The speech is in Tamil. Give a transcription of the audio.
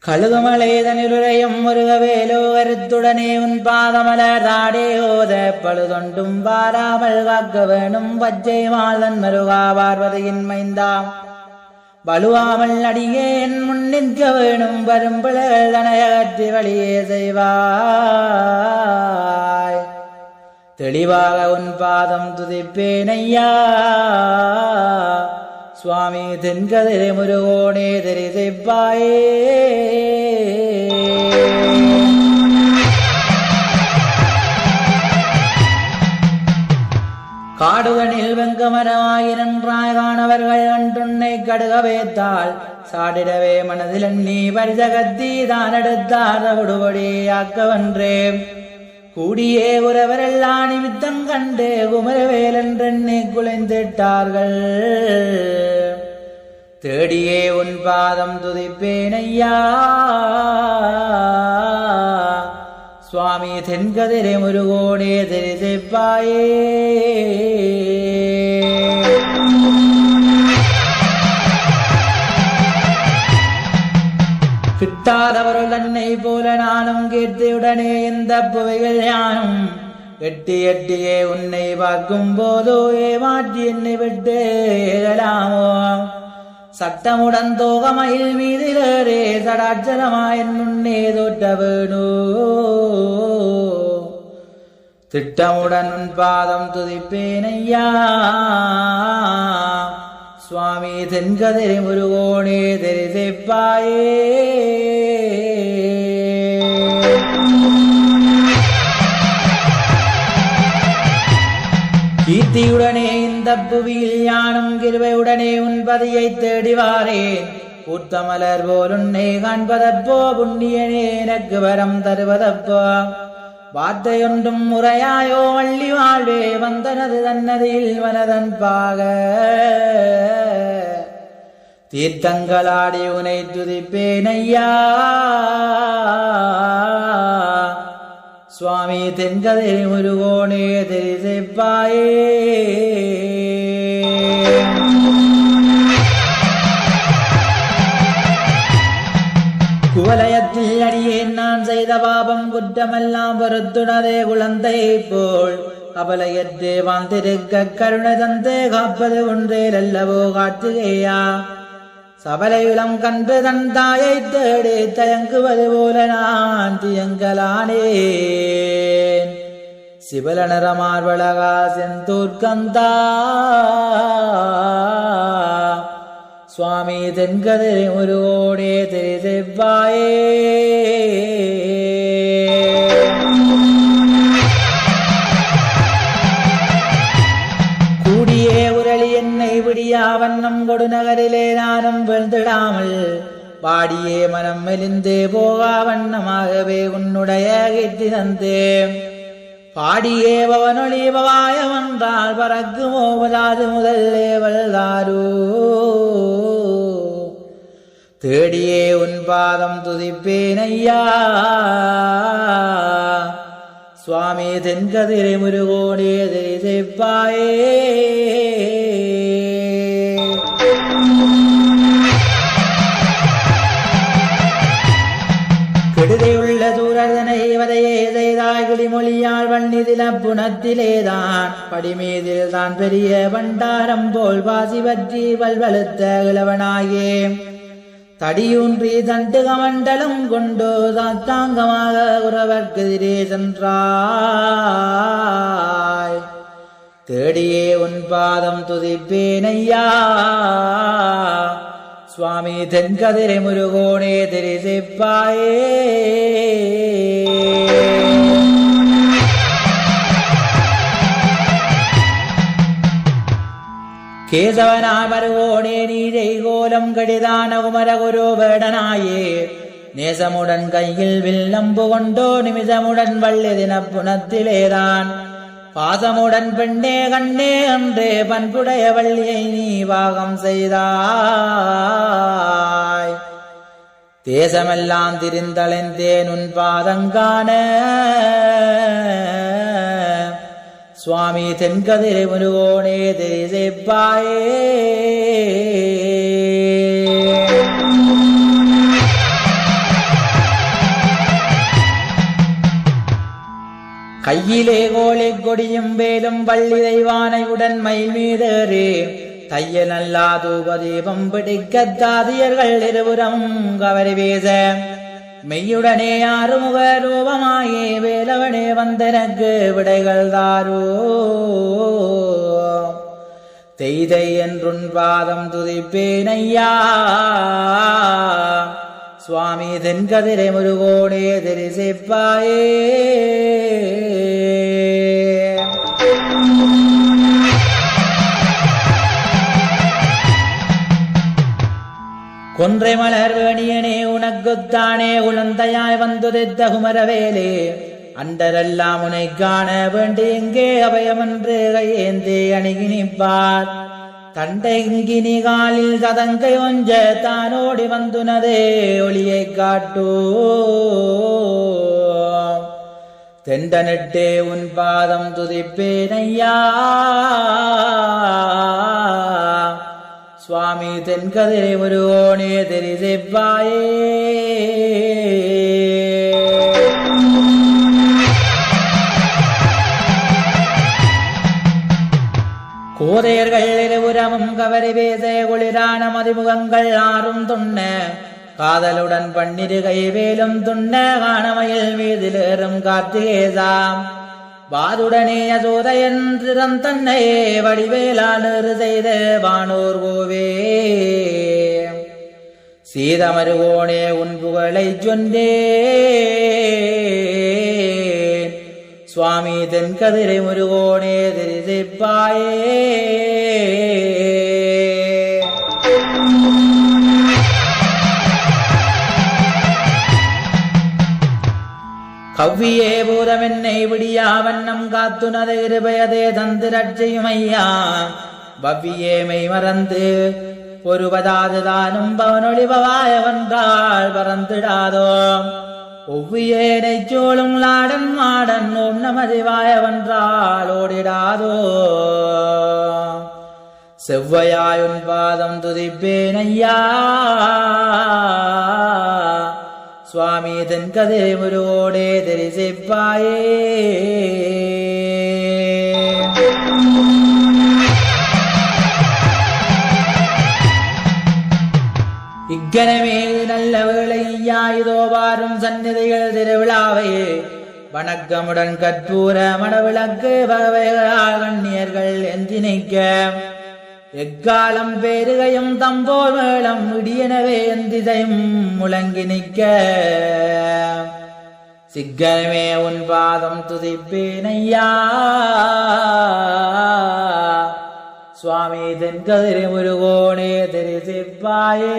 கழுகுமலைதனிலுரையும் முருகவேலோ கருத்துடனே உன் பாதமலர் தாடே ஓத பழுதொண்டும் வாராமல் காக்க வேணும் பச்சை மாதன் மருகா பார்வதியின் மைந்தாம் வலுவாமல் அடியே என் முன் நிற்க வேணும் வரும்பிள்ளைகள் தனையகற்றி வழியே செய்வாய் தெளிவாக உன் பாதம் துதிப்பேனையா சுவாமி தென்கதிரை முருகோனே தெரிசைப்பாயே காடுகனில் வெங்கமரமாகி நன்றாய் காணவர்கள் கண்டுன்னை கடுக வைத்தால் சாடிடவே மனதில் நீ பரிசகத்தி தான் எடுத்தார் விடுபடியாக்கவன்றே கூடியே உறவரெல்லாம் நிமித்தம் கண்டு குமரவேலென்றெண்ணி குலைந்திட்டார்கள் தேடியே உன் பாதம் துதிப்பேனையா சுவாமி தென்கதிரை முருகோனே தெரிசைப்பாயே கிட்டாதவர்கள் தன்னை போல நானும் கீர்த்தியுடனே இந்த புவைகள் யானும் எட்டி எட்டியே உன்னை பார்க்கும் போதோ ஏமாற்றி என்னை விட்டு ஏகலாமோ சட்டமுடன் தோகமயில் மீதிலேறே சடாட்சரமாயின் முன்னே தோற்ற வேணோ திட்டமுடன் உன் பாதம் துதிப்பேனையா சுவாமி தென்கதிரை முருகோனே தெரிசைப்பாயே கீர்த்தியுடனே இந்த புவியில் யானும் கிருபையுடனே உன் பதியை தேடிவாரேன் பூத்தமலர் போல் உன்னை காண்பதப்போ புண்ணியனே எனக்கு வரம் தருவதப்போ வார்த்தையொன்றும் முறையாயோ வள்ளி வாழ்வே வந்தனது தன்னதில் வனதன் பாக தீர்த்தங்களாடி உனை துதிப்பேனையா சுவாமி தென்கதிரை முருகோனே தெரிசைப்பாயே குவலயத்தில் அடியேன் நான் செய்த பாபம் குற்றமெல்லாம் பொறுத்துடதே குழந்தை போல் கவலையற்றே வாழ்ந்திருக்க கருணை தந்தே காப்பது ஒன்றே அல்லவோ காட்டுகையா சபலையுளம் கண்டு தன் தாயை தேடி தயங்குவது போல நான் தியங்கலானேன் சிவலனரமார்வழகா செந்தூர்கந்தா சுவாமி தென்கதிரை முருகோனே தெரிசைப்பாயே கூடியே உரளி என்னை விடியா வண்ணம் கொடுநகரிலே நானும் வீழ்ந்திடாமல் பாடியே மனம் மெலிந்தே போகா வண்ணமாகவே உன்னுடைய கீர்த்தி தந்தே பாடியே பவனொளி பவாய வந்தால் பறக்குமோ வதாது முதல்லே வல்தாரோ தேடியே உன் பாதம் துதிப்பேனையா சுவாமி தென்கதிரை முருகோனே தெரிசைப்பாயே கெடுதையுள்ள சூரதனை வதையே செய்தாய் கிளிமொழியால் வன்னிதில புனத்திலேதான் படிமீதில் தான் பெரிய பண்டாரம் போல் பாசி பற்றி வல்வழுத்த இளவனாயே தடியூன்றி தண்டு கமண்டலம் கொண்டோ தாத்தாங்கமாக உறவர்க்கெதிரே சென்றாய் தேடியே உன் பாதம் துதிப்பேனையா சுவாமி தென்கதிரை முருகோனே தெரிசைப்பாயே கேசவனா மருகோனே நீரை கோலம் கடிதான குமர குரு வேடனாயே நேசமுடன் கையில் வில்லம்பு கொண்டோ நிமிஷமுடன் வள்ளி தினப்புணத்திலேதான் பாசமுடன் பெண்ணே கண்ணே அன்றே பண்புடைய வள்ளியை நீ பாகம் செய்தாய் தேசமெல்லாம் திரிந்தளைந்தேன் உன் பாதங்கான சுவாமி தென்கதிரை முருகோனே தெரிசைப்பாயே கையிலே கோழி கொடியும் வேலும் வள்ளி தெய்வானையுடன் மயில் மீதேறி தையல் நல்லா தூபதீபம் பிடிக்கத்தாதியர்கள் இருபுறம் கவரி வீச மெய்யுடனே ஆறுமுக ரூபமாயே வேலவனே வந்தனக்கு விடைகள் தாரோ தெய்தை என்றுன் பாதம் துதிப்பேன் ஐயா சுவாமி தென்கதிரை முருகோடே தெரிசிப்பாயே கொன்றை மலர் வேணியனே உனக்குத்தானே குழந்தையாய் வந்துதித்த குமரவேலே அண்டரெல்லாம் உனை காண வேண்டி எங்கே அபயமென்று கையேந்தி அணுகி நிற்பார் தண்டை இங்கினி காலில் ததங்கை ஒஞ்ச தானோடி வந்துனதே ஒளியை காட்டோ தெண்டனிட்டே உன் பாதம் துதிப்பேன் ஐயா சுவாமி தென்கதிரை முருகோனே தெரிசிப்பாயே கோதையர்கள் இருபுறமும் கவரி பேச குளிரான மதிமுகங்கள் ஆறும் துண்ண காதலுடன் பன்னிரு கைவேலும் துண்ண காணமையில் மீதிலேறும் கார்த்திகேசாம் வாதுடனே யசோதையன் தன்னை வடிவேலானு செய்த வானோர் கோவே சீதமருகோனே உன் புகழை சொன்னே சுவாமி தென்கதிரை முருகோனே தெரிசிப்பாயே கவ்வியே பூதமென்னை விடியாவண்ணம் காத்துனது இருபயதே தந்திரட்சியுமையா பவ்வியே மெய் மறந்து ஒருவதாதுதானும் பவனொளிபவாயவன்றாள் பறந்திடாதோ ஒவ்வியேனை சோளும் லாடன் மாடன் ஓம் நமதிவாயவன்றாள் ஓடிடாதோ செவ்வையாயுன் பாதம் துதிப்பேன் ஐயா சுவாமி தென்கதிரை முருகோடே தெரிசிப்பாயே இக்கனமே நல்ல வேளையா இதோ வாரும் சந்நிதிகள் திருவிழாவையே வணக்கமுடன் கற்பூர மடவிளக்கு பகவைகளால் கண்ணியர்கள் எந்தினிக்க எக்காலம் பேருகையும் தம்போர் மேளம் இடியனவே எந்திசையும் முழங்கி நிற்க சிக்கனமே உன் பாதம் துதிப்பேன் ஐயா சுவாமி தென்கதிரை முருகோனே தெரிசிப்பாயே